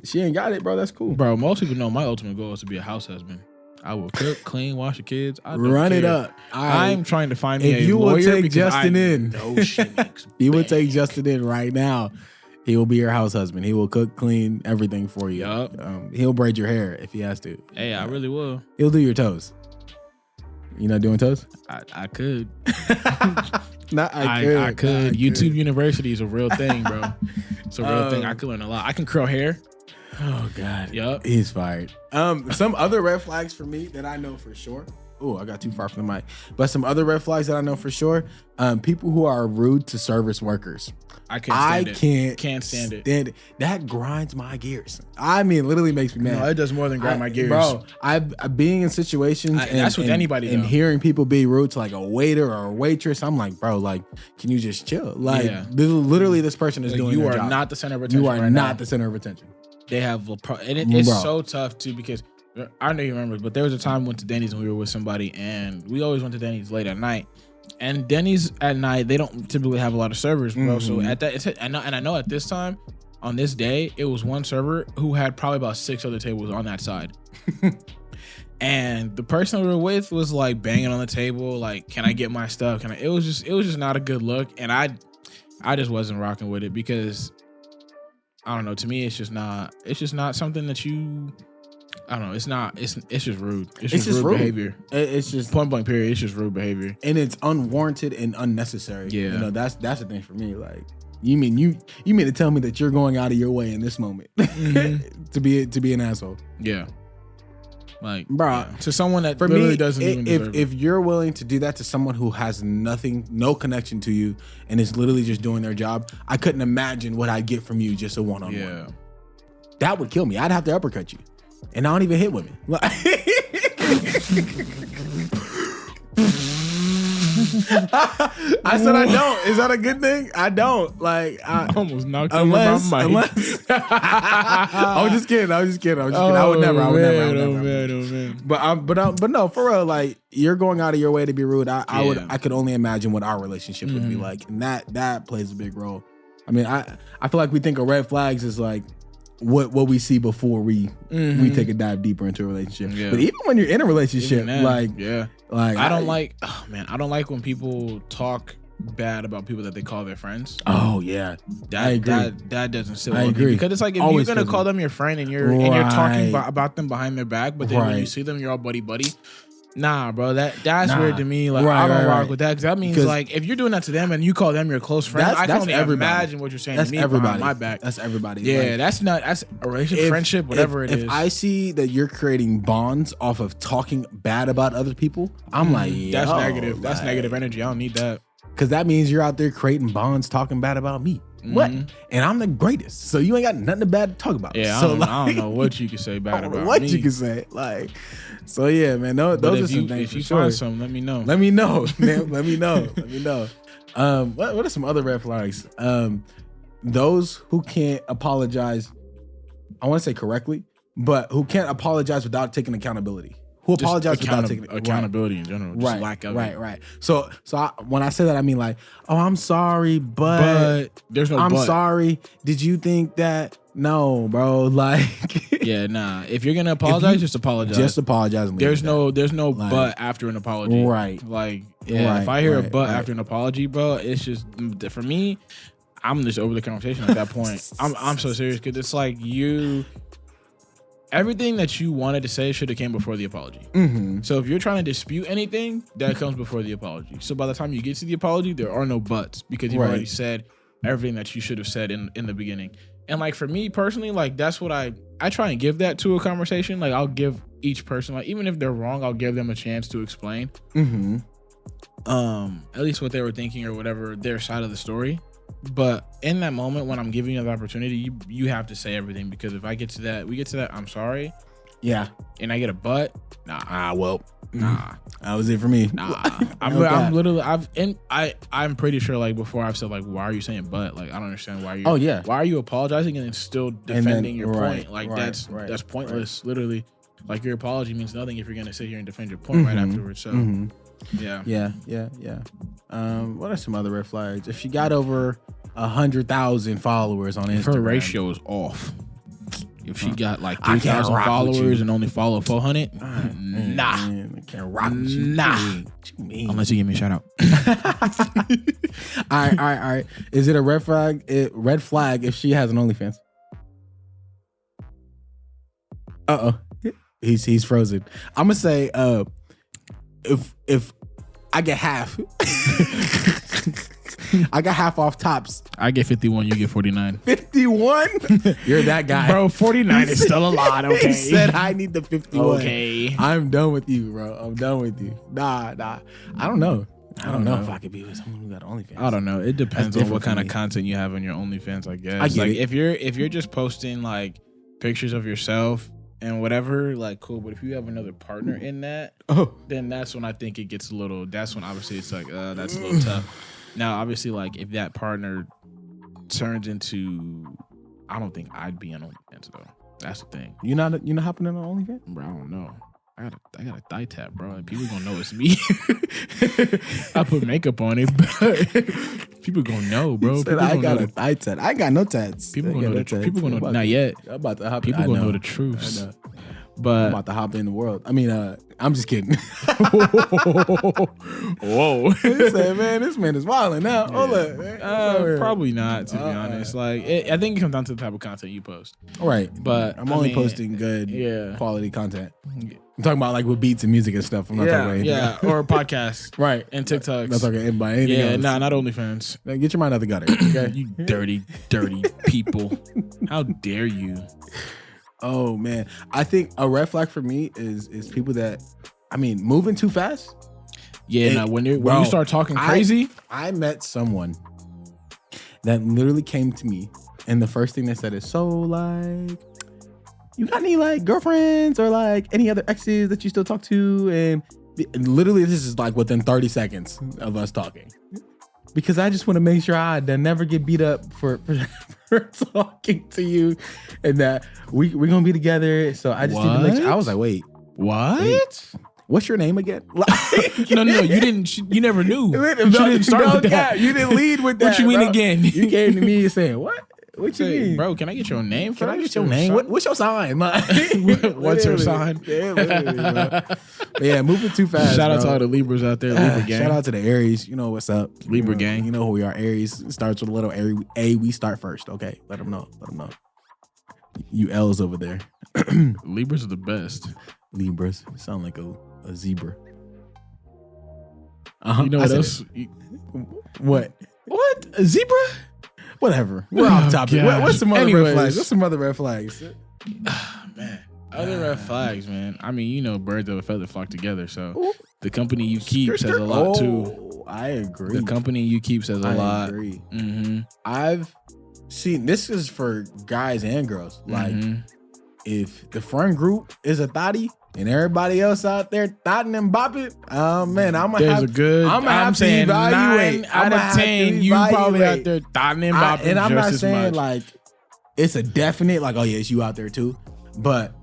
she ain't got it, bro. That's cool, bro. Most people know my ultimate goal is to be a house husband. I will cook, clean, wash the kids. I don't Run care. it up. I'm trying to find me if a you lawyer. Will take Justin in. Know she makes he will take Justin in right now. He will be your house husband. He will cook, clean, everything for you. Yep. He'll braid your hair if he has to. Hey, I really will. He'll do your toes. You not doing toes? I could. I could. YouTube University is a real thing, bro. It's a real thing. I could learn a lot. I can curl hair. Oh God. Yep. He's fired. Some other red flags for me that I know for sure. Oh, I got too far from the mic. But some other red flags that I know for sure. People who are rude to service workers. I can't stand it. That grinds my gears. I mean, it literally makes me mad. No, it does more than grind my gears. Bro, I've being in situations that's with anybody, and hearing people be rude to like a waiter or a waitress. I'm like, bro, like, can you just chill? Like, literally, this person is like, doing you their are job. not the center of attention. You are not the center of attention. They have it's so tough too, because I know you remember, but there was a time we went to Denny's and we were with somebody, and we always went to Denny's late at night. And Denny's at night, they don't typically have a lot of servers, bro. So at that, I know at this time, on this day, it was one server who had probably about 6 other tables on that side. And the person we were with was like banging on the table, like, "Can I get my stuff? It was just not a good look." And I just wasn't rocking with it, because I don't know. To me, it's just not something that you. I don't know. It's not. It's just rude. It's just rude behavior. It's just point blank period. It's just rude behavior, and it's unwarranted and unnecessary. Yeah, that's the thing for me. Like, you mean to tell me that you're going out of your way in this moment to be an asshole? Yeah, like, bro, to someone that for literally me, doesn't even deserve if you're willing to do that to someone who has no connection to you and is literally just doing their job, I couldn't imagine what I'd get from you just a one-on-one. Yeah, that would kill me. I'd have to uppercut you. And I don't even hit women. I said I don't. Is that a good thing? I don't. Like, I almost knocked you with my mic. I was just kidding. I would never. But no, for real. Like, you're going out of your way to be rude. I could only imagine what our relationship would be like, and that plays a big role. I mean, I feel like we think of red flags as like what we see before we take a dive deeper into a relationship. Yeah. But even when you're in a relationship, like I don't like when people talk bad about people that they call their friends. Oh yeah, I agree. That doesn't sit well with me, because it's like, if you're gonna call them your friend and you're talking about them behind their back, but then when you see them, you're all buddy. Nah, bro, that's weird to me. Like, I don't rock with that, because that means, like, if you're doing that to them and you call them your close friend, I can only imagine what you're saying to me behind my back. That's everybody. Yeah, like, that's a relationship, friendship, whatever it is. If I see that you're creating bonds off of talking bad about other people, I'm like, that's negative. That's negative energy. I don't need that. Because that means you're out there creating bonds talking bad about me. What? And I'm the greatest. So you ain't got nothing bad to talk about. Yeah, so I don't know what you can say bad about what me. you can say. Like, so yeah, man, those are some things. If you find something, let me know. Let me know, man. Let me know. What are some other red flags? Those who can't apologize, I want to say correctly, but who can't apologize without taking accountability. Who apologize without taking accountability in general, just lack of it. Right. So when I say that, I mean like, oh, I'm sorry, but there's no. I'm sorry. Did you think that? No, bro. Like, yeah, nah. If you're gonna apologize, just apologize. Just apologize. And there's no like, but after an apology, right? Like, yeah. If I hear a but after an apology, bro, it's just, for me, I'm just over the conversation at that point. I'm so serious, because it's like you. everything that you wanted to say should have came before the apology. So if you're trying to dispute anything, that comes before the apology. So by the time you get to the apology, there are no buts because you've already said everything that you should have said in the beginning. And like for me personally, like that's what I try and give that to a conversation. Like I'll give each person, like even if they're wrong, I'll give them a chance to explain. At least what they were thinking or whatever, their side of the story. But in that moment when I'm giving you the opportunity, you have to say everything, because if we get to that, I'm sorry. Yeah. And I get a but, nah. That was it for me. I'm pretty sure like before I've said like, why are you saying but? Like I don't understand why why are you apologizing and then still defending your point? Like that's pointless. Literally, like your apology means nothing if you're gonna sit here and defend your point right afterwards. So yeah. What are some other red flags? If she got over 100,000 followers on Instagram, if her ratio is off. If she got like 3,000 followers and only follow 400, nah. I can't rock with you. Nah. What you mean? Unless you give me a shout out. All right. Is it a red flag? If she has an OnlyFans? He's frozen. I'm gonna say if I get half. I got half off tops. I get 51, you get 49. 51? You're that guy. Bro, 49 is still a lot, okay? He said I need the 51. Okay. I'm done with you, bro. I'm done with you. Nah. I don't know. I don't know if I could be with someone who got OnlyFans. I don't know. It depends on what kind of content you have on your OnlyFans, I guess. I get it. If you're just posting like pictures of yourself and whatever, like cool. But if you have another partner in that, then that's when I think it gets a little. That's when obviously it's like that's a little tough. Now, obviously, like if that partner turns into, I don't think I'd be on OnlyFans though. That's the thing. You not hopping in on OnlyFans? Bro, I don't know. I got a thigh tap, bro. And people gonna know it's me. I put makeup on it, but people gonna know, bro. I got a thigh tat. I got no tats. People gonna know. People gonna know. Not yet. I'm about to hop. People gonna know the truth. But I'm about to hop in the world. I mean, I'm just kidding. Whoa. He said, man, this man is wilding now. Yeah. Hold up, man. Probably not, to be honest. Like, I think it comes down to the type of content you post. Right. But I'm only posting good quality content. I'm talking about like with beats and music and stuff. I'm not talking about anything. Or podcasts. Right. And TikToks. Not talking about anything else. Nah, not OnlyFans. Now get your mind out the gutter. Okay? You dirty people. How dare you? Oh man, I think a red flag for me is people that, I mean, moving too fast. Yeah, when you start talking crazy. I met someone that literally came to me, and the first thing they said is, "So like, you got any like girlfriends or like any other exes that you still talk to?" And literally, this is like within 30 seconds of us talking. Because I just want to make sure I never get beat up for talking to you, and that we're gonna be together. So I just need to make sure. I was like, wait, what's your name again? No, you didn't. You never knew. You didn't start with that. You didn't lead with that. What you mean again? You came to me saying what? What you mean, bro? Can I get your name? Can I get your name? What's your sign? What's your sign? Yeah, moving too fast. Shout out to all the Libras out there, Libra gang. Shout out to the Aries. You know what's up, Libra gang. You know who we are. Aries starts with a little A. We start first. Okay, let them know. You L's over there. Libras are the best. Libras sound like a zebra. You know what else? What? A zebra? Whatever. We're off topic. What's some other red flags? What's some other red flags? Man. Other red flags, man. I mean, you know, birds of a feather flock together. So the company you keep says a lot too. I agree. The company you keep says a lot. I agree. Mm-hmm. I've seen, this is for guys and girls. Like, if the front group is a thotty and everybody else out there thotting and bopping, man, I'm gonna have to evaluate. 9 out of 10, you probably out there thotting and bopping. And I'm not just saying much. like it's a definite like, oh yeah, it's you out there too, but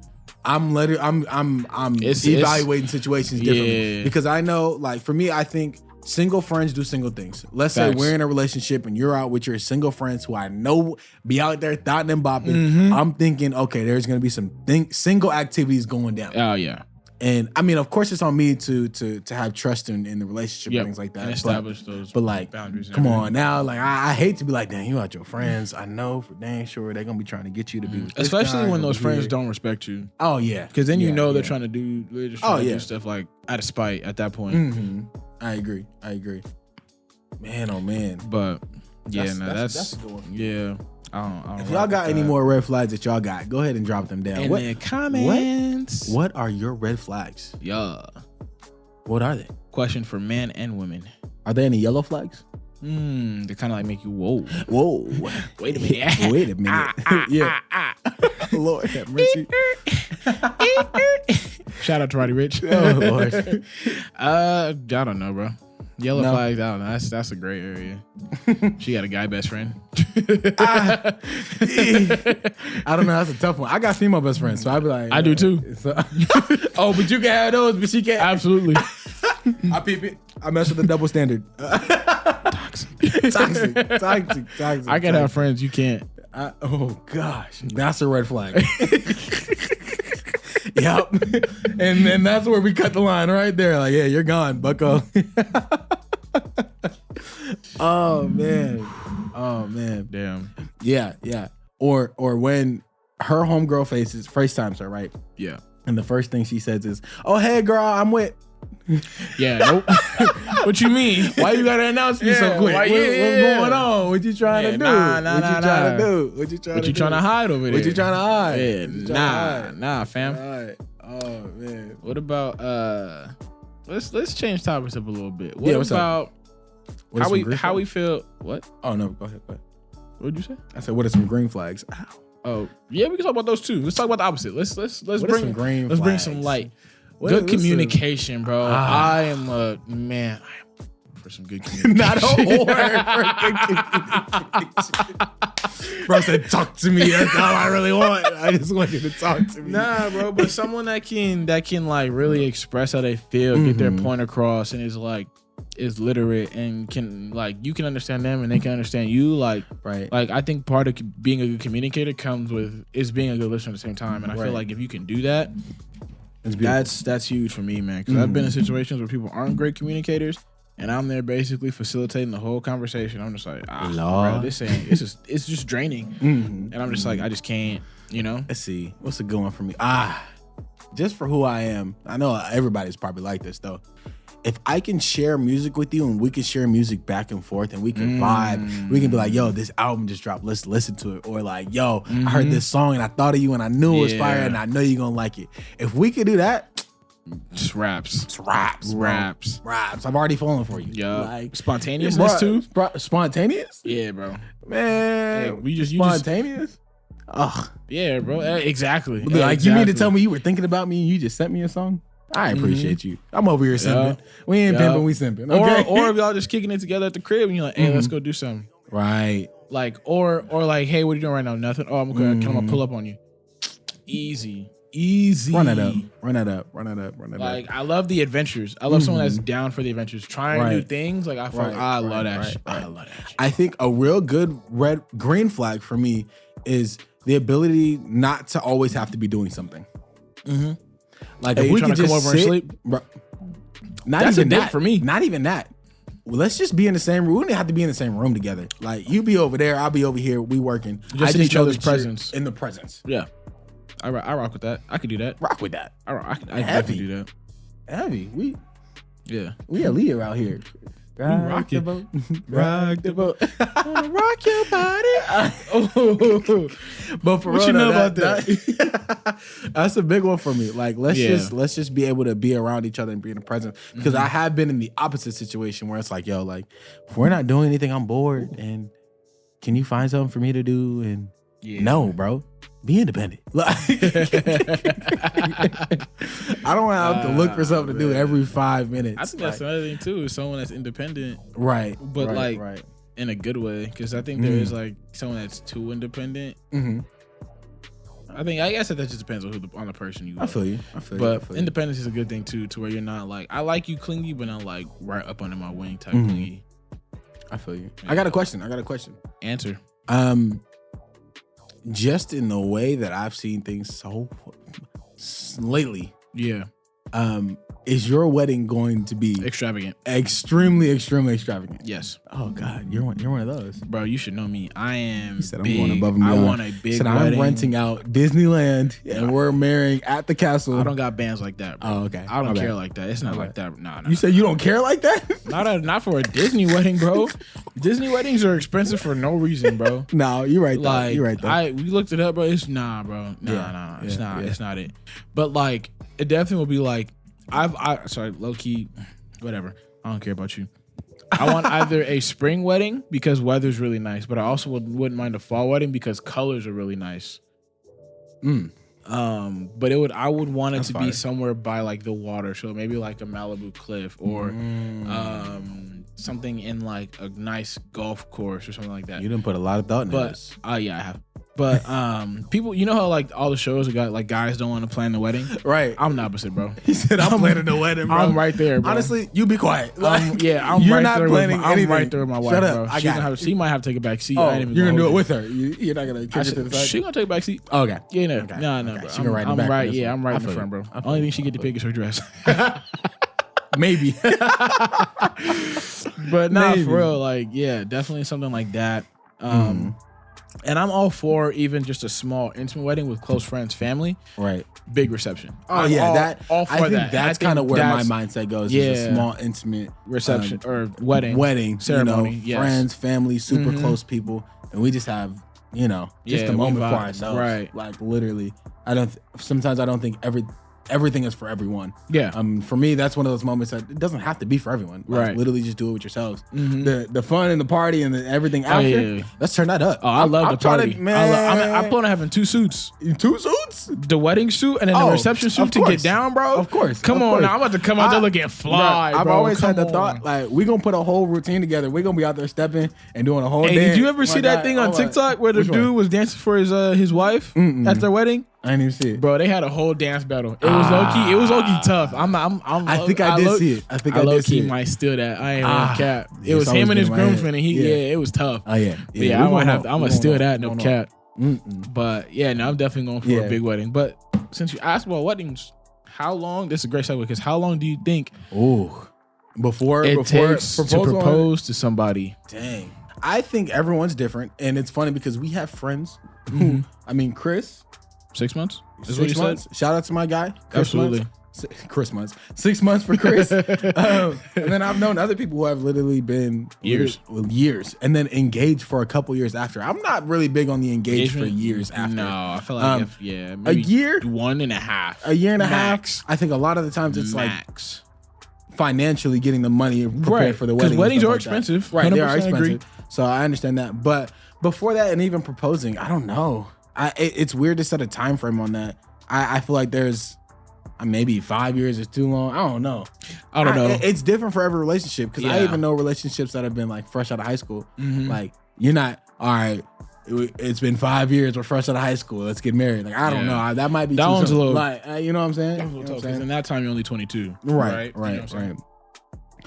I'm evaluating situations differently because I know, like, for me, I think single friends do single things. Let's say we're in a relationship and you're out with your single friends who I know be out there thotting and bopping. I'm thinking, okay, there's gonna be some single activities going down. Oh yeah. And I mean, of course, it's on me to have trust in the relationship and things like that. And establish those but like, boundaries. Come on now, like I hate to be like, dang, you out your friends. I know for dang sure they're gonna be trying to get you to be with this especially guy when those over friends here. don't respect you. Oh yeah, Because then you know they're trying to do stuff like out of spite at that point. Mm-hmm. I agree. Man, oh man. But yeah, that's a good one. Yeah. I don't If y'all got any more red flags that y'all got, go ahead and drop them down. in the comments. What are your red flags? Yeah. What are they? Question for men and women. Are there any yellow flags? They kind of like make you whoa. Wait a minute. Wait a minute. Yeah. Lord have mercy. Shout out to Roddy Rich. Oh Lord. I don't know, bro. Yellow flags, I don't know. That's a gray area. She got a guy best friend. I don't know. That's a tough one. I got female best friends, so I'd be like, I do too. Oh, but you can have those, but she can't. Absolutely. I peep it. I mess with the double standard. Toxic. I can have friends. You can't. Oh gosh, that's a red flag. Yep. And then that's where we cut the line right there. Like, yeah, you're gone, bucko. Oh man. Damn. Yeah. Or when her homegirl FaceTimes her, right? Yeah. And the first thing she says is, "Oh, hey girl, I'm with." Yeah. Nope. What you mean? Why you gotta announce me so quick? What's going on? What you trying to do? What you trying to hide over there? What you trying to hide? Yeah, nah, fam. All right. Oh man. What about let's change topics up a little bit. What's about up? how we feel? What? Oh no, go ahead. What'd you say? I said, what are some green flags? Ow. Oh yeah, we can talk about those too. Let's talk about the opposite. Let's bring some light. Good communication, bro. I am a man. I am for some good communication. Not a whore for good communication. Bro said, talk to me. That's all I really want. I just want you to talk to me. Nah, bro, but someone that can like really express how they feel, get their point across, and is literate and can like you can understand them and they can understand you. Like, right. Like I think part of being a good communicator comes with being a good listener at the same time. And I feel like if you can do that, that's huge for me, man. Because I've been in situations where people aren't great communicators, and I'm there basically facilitating the whole conversation. I'm just like, bro, it's just draining, and I'm just like, I just can't, you know. Let's see, what's a good one for me? Just for who I am. I know everybody's probably like this though. If I can share music with you and we can share music back and forth and we can vibe, we can be like, yo, this album just dropped, let's listen to it. Or like, yo, I heard this song and I thought of you and I knew it was fire and I know you're gonna like it. If we could do that, just raps. It's raps. I've already fallen for you. Yeah. Like, spontaneousness too? Spontaneous? Yeah, bro. Man. Yeah, you spontaneous? Ugh. Yeah, bro. Exactly. Like, you mean to tell me you were thinking about me and you just sent me a song? I appreciate you. I'm over here simping. We ain't pimping, we simping. Okay? Or if y'all just kicking it together at the crib and you're like, hey, let's go do something. Right. Like, or like, hey, what are you doing right now? Nothing. Oh, I'm going to pull up on you. Easy. Run that up. Like, I love the adventures. I love someone that's down for the adventures, trying new things. Like, I love that shit. I love that shit. I think a real good green flag for me is the ability not to always have to be doing something. Like, if we can just come over and sleep, bro, that's even that for me. Not even that. Well, let's just be in the same room. We don't have to be in the same room together. Like, you be over there, I'll be over here. We working. Just in each other's presence. In the presence. Yeah, I rock with that. I could do that. Rock with that. I definitely do that. Heavy. We a leader out here. Rock the boat. Rock the boat. Rock your body. But for what real, you know about that? That's a big one for me. Like, let's just be able to be around each other and be in the present. Because I have been in the opposite situation where it's like, yo, like, if we're not doing anything, I'm bored. And can you find something for me to do? And no, bro. Be independent. Like, I don't have to look for something to do every 5 minutes. I think that's another thing too. Is someone that's independent, right? But in a good way, because I think there is like someone that's too independent. I guess that just depends on the person you. I feel you. But independence is a good thing too, to where you're not like, I like you clingy, but not like right up under my wing type clingy. I feel you. Yeah. I got a question. Answer. Just in the way that I've seen things so lately. Yeah. Is your wedding going to be Extravagant. extremely extravagant? Yes. Oh God, you're one of those. Bro, you should know me. I am He said, I'm big. going above and I beyond. want a big He said, wedding. I'm renting out Disneyland and we're marrying at the castle. I don't got bands like that, bro. Oh, okay. I don't My care bad. like that. It's not like that. Nah. You said you don't care like that? Not for a Disney wedding, bro. Disney weddings are expensive for no reason, bro. No, you're right. Like, You're right. Though. we looked it up, bro. It's bro. Nah. It's not. It's not it. But like, it definitely will be like, sorry, low key, whatever. I don't care about you. I want either a spring wedding because weather's really nice, but I also wouldn't mind a fall wedding because colors are really nice. But I would want it to be somewhere by like the water, so maybe like a Malibu cliff or something in like a nice golf course or something like that. You didn't put a lot of thought into this. Yeah, I have. But people, you know how like all the shows got like guys don't want to plan the wedding, right? I'm the opposite, bro. He said I'm planning the wedding, bro. I'm right there, bro. Honestly, you be quiet. I'm you're right not there planning with I'm anything. right there with my wife, Shut up. bro. She might have to take a back seat. Oh, I ain't even you're gonna do it hold with her. You're not gonna kick it to the side. She gonna take a back seat. Okay. Yeah, no, Okay. no, Okay. bro. She can ride in the I'm back right. for this Yeah, one. I'm right I in the feel front, you. bro. I feel Only you. thing she get to pick is her dress. Maybe. But nah, Maybe. for real, like, yeah, definitely something like that. And I'm all for even just a small intimate wedding with close friends, family. Right. Big reception. Oh yeah, all for I think that. that's kind of where my mindset goes. Yeah. Is a small intimate reception or wedding ceremony. ceremony. Yes. Friends, family, super close people, and we just have just a we moment for vibe. ourselves. Right. Like literally, sometimes I don't think everything is for everyone. Yeah. For me, that's one of those moments that it doesn't have to be for everyone. Like, Right. literally just do it with yourselves. The fun and the party and everything after. yeah. Let's turn that up. Oh, I love the party. Man. I plan on having 2 suits. 2 suits? The wedding suit and then the reception of suit to course. get down, bro. Of course. Come of on course. now. I'm about to come out there looking fly, I've bro. always had Come the thought, on. like, we're going to put a whole routine together. We're going to be out there stepping and doing a whole Hey, dance. did you ever see that thing on TikTok where the Which one? dude was dancing for his wife at their wedding? I didn't even see it. Bro, they had a whole dance battle. It was low key. It was low key tough. I think I did see it. I think I low did see key it. might steal that. I ain't gonna cap. Yeah, It was it's him always and his been in my head. groomsman, and it was tough. Oh, yeah. But yeah, I'm gonna steal that. No Going on. cap. But yeah, no, I'm definitely going for a big wedding. But since you asked about weddings, how long? This is a great segue because how long do you think Before it takes to proposal? propose to somebody? Dang. I think everyone's different, and it's funny because we have friends who, I mean, Chris, 6 months? Is what 6 you months. said? Shout out to my guy, Chris Absolutely. Months. Chris months, 6 months for Chris, and then I've known other people who have literally been years, and then engaged for a couple years after. I'm not really big on the engaged for years after. No, I feel like a year, 1.5, a year and a Max. half. I think a lot of the times it's Max. like financially getting the money prepared for the wedding. Because weddings and are stuff like that. expensive. Right? They are 100% agree. expensive. So I understand that, but before that and even proposing, I don't know. It's weird to set a time frame on that. I feel like there's. Maybe 5 years is too long. I don't know. It's different for every relationship because I even know relationships that have been like fresh out of high school. Like you're not all right. It's been 5 years. We're fresh out of high school. Let's get married. Like I don't know. That might be that too one's soon. a little. Like you know what I'm saying? That's a little tough, 'cause in that time you're only 22. Right. You know what I'm saying?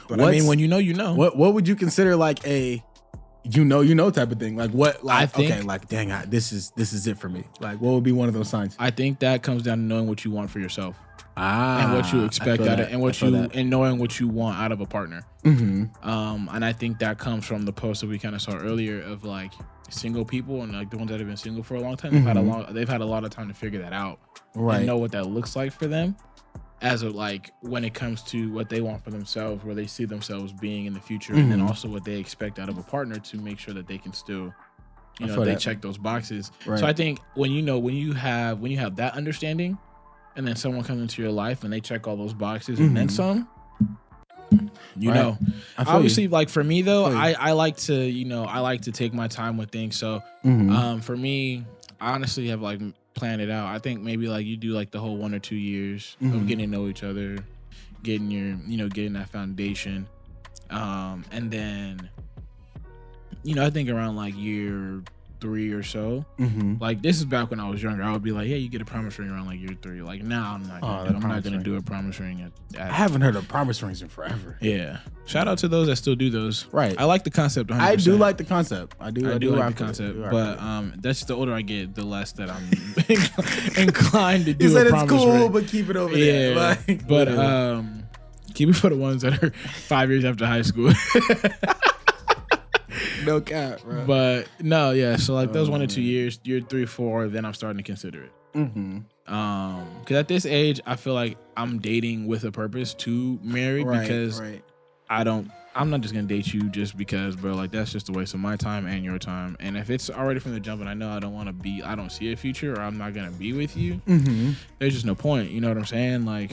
But What's- I mean, when you know, you know. What would you consider like a you know type of thing? Like what? Like I think- okay, like dang, this is it for me. Like what would be one of those signs? I think that comes down to knowing what you want for yourself. And what you I expect feel out that. of, and what I feel you that. and knowing what you want out of a partner. Mm-hmm. And I think that comes from the post that we kind of saw earlier of like single people and like the ones that have been single for a long time. They've had a lot of time to figure that out and know what that looks like for them. As of like when it comes to what they want for themselves, where they see themselves being in the future, and then also what they expect out of a partner to make sure that they can still, they check those boxes. Right. So I think when you have that understanding, and then someone comes into your life and they check all those boxes and then some, you know. Obviously, like for me though, I like to take my time with things. So for me, I honestly have like planned it out. I think maybe like you do like the whole 1 or 2 years of getting to know each other, getting that foundation, and then I think around like year 3 or so. Mm-hmm. Like, this is back when I was younger. I would be like, yeah, you get a promise ring around like year 3. Like, now I'm not gonna do a promise ring. I haven't heard of promise rings in forever. Yeah. Shout out to those that still do those. Right. I like the concept 100%. I do like the concept. I do like the concept. But that's just the older I get, the less that I'm inclined to do you said a it's promise cool, ring. but keep it over there. Like, but keep it for the ones that are 5 years after high school. No cap, bro. But no, yeah. So like those 1 or 2 years, year 3, 4, then I'm starting to consider it. Mm-hmm. Because at this age, I feel like I'm dating with a purpose to marry because I'm not just gonna date you just because, bro. Like that's just a waste of my time and your time. And if it's already from the jump, and I know I don't see a future, or I'm not gonna be with you, there's just no point. You know what I'm saying? Like,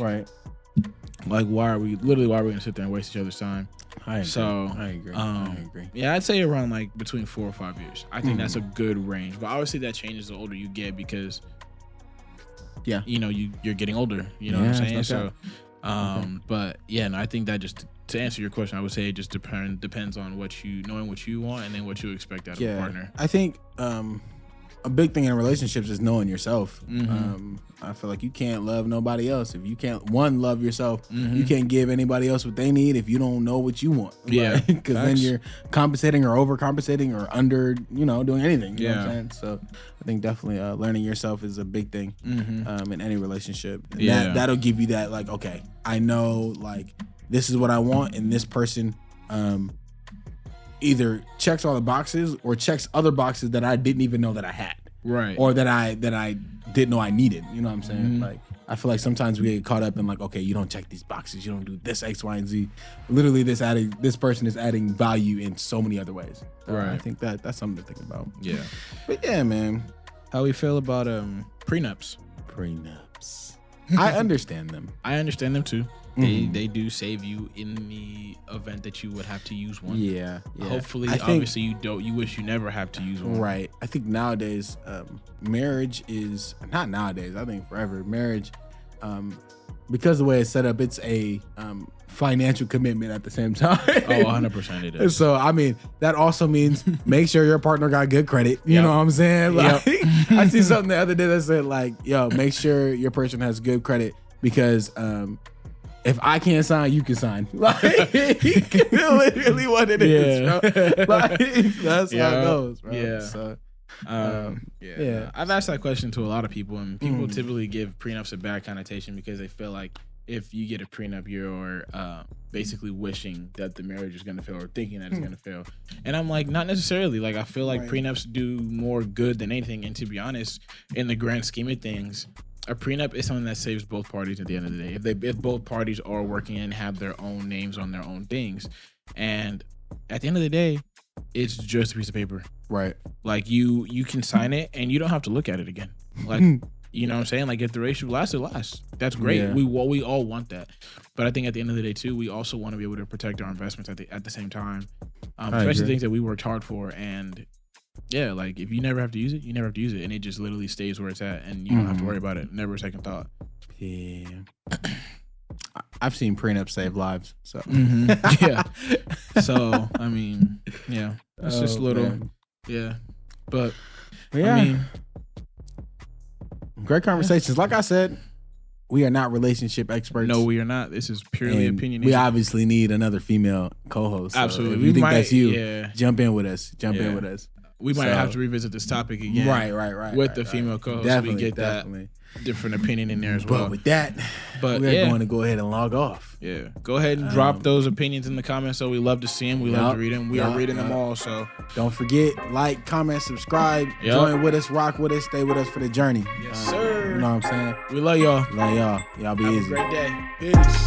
like why are we gonna sit there and waste each other's time? I agree. I agree. Yeah, I'd say around like between 4 or 5 years. I think that's a good range. But obviously that changes the older you get because you know, you're getting older. You know what I'm saying? So but yeah, no, I think that just to answer your question, I would say it just depends on knowing what you want and then what you expect out of a partner. I think a big thing in relationships is knowing yourself. I feel like you can't love nobody else if you can't love yourself. You can't give anybody else what they need if you don't know what you want. Yeah, because then you're compensating or overcompensating or under, doing anything. You know what I'm saying? So I think definitely learning yourself is a big thing in any relationship. And that'll give you that, like, okay, I know, like, this is what I want, and this person either checks all the boxes or checks other boxes that I didn't even know that I had. Right. Or that I didn't know I needed. You know what I'm saying? Like, I feel like sometimes we get caught up in like, okay, you don't check these boxes, you don't do this, X, Y, and Z. Literally this person is adding value in so many other ways. So I think that's something to think about. Yeah. But yeah, man. How we feel about prenups? Prenups. I understand them. I understand them too. They do save you in the event that you would have to use one. Yeah. Hopefully, obviously, you wish you never have to use one. Right. I think nowadays, marriage is not nowadays. I think forever marriage, because the way it's set up, it's a financial commitment at the same time. 100% it is. So I mean, that also means make sure your partner got good credit. You know what I'm saying? Like, I see something the other day that said like, yo, make sure your person has good credit because if I can't sign, you can sign. Like, literally what it is, bro. Like, that's how it goes, bro. Yeah. So, I've asked that question to a lot of people, and people typically give prenups a bad connotation because they feel like if you get a prenup, you're basically wishing that the marriage is going to fail or thinking that it's going to fail. And I'm like, not necessarily. Like, I feel like prenups do more good than anything. And to be honest, in the grand scheme of things, a prenup is something that saves both parties at the end of the day. If both parties are working and have their own names on their own things, and at the end of the day, it's just a piece of paper. Right. Like you can sign it and you don't have to look at it again. Like you know what I'm saying? Like if the relationship lasts, it lasts. That's great. Yeah. We all want that. But I think at the end of the day too, we also want to be able to protect our investments at the same time, especially things that we worked hard for. And yeah, like if you never have to use it, you never have to use it, and it just literally stays where it's at, and you don't have to worry about it. Never a second thought. Yeah, I've seen prenups save lives. So yeah, so I mean, yeah, that's just a little, but yeah. I mean, great conversations. Like I said, we are not relationship experts. No, we are not. This is purely opinion. We obviously need another female co-host. So absolutely, if you think that's you, jump in with us. In with us. We might have to revisit this topic again. Right. With the female co-host, definitely, we get that different opinion in there as well. But with that, we're going to go ahead and log off. Yeah. Go ahead and drop those opinions in the comments. So we love to see them. We love to read them. We are reading them all. So don't forget, like, comment, subscribe, join with us, rock with us, stay with us for the journey. Yes, sir. You know what I'm saying? We love y'all. Y'all be Have easy. Have a great day. Peace.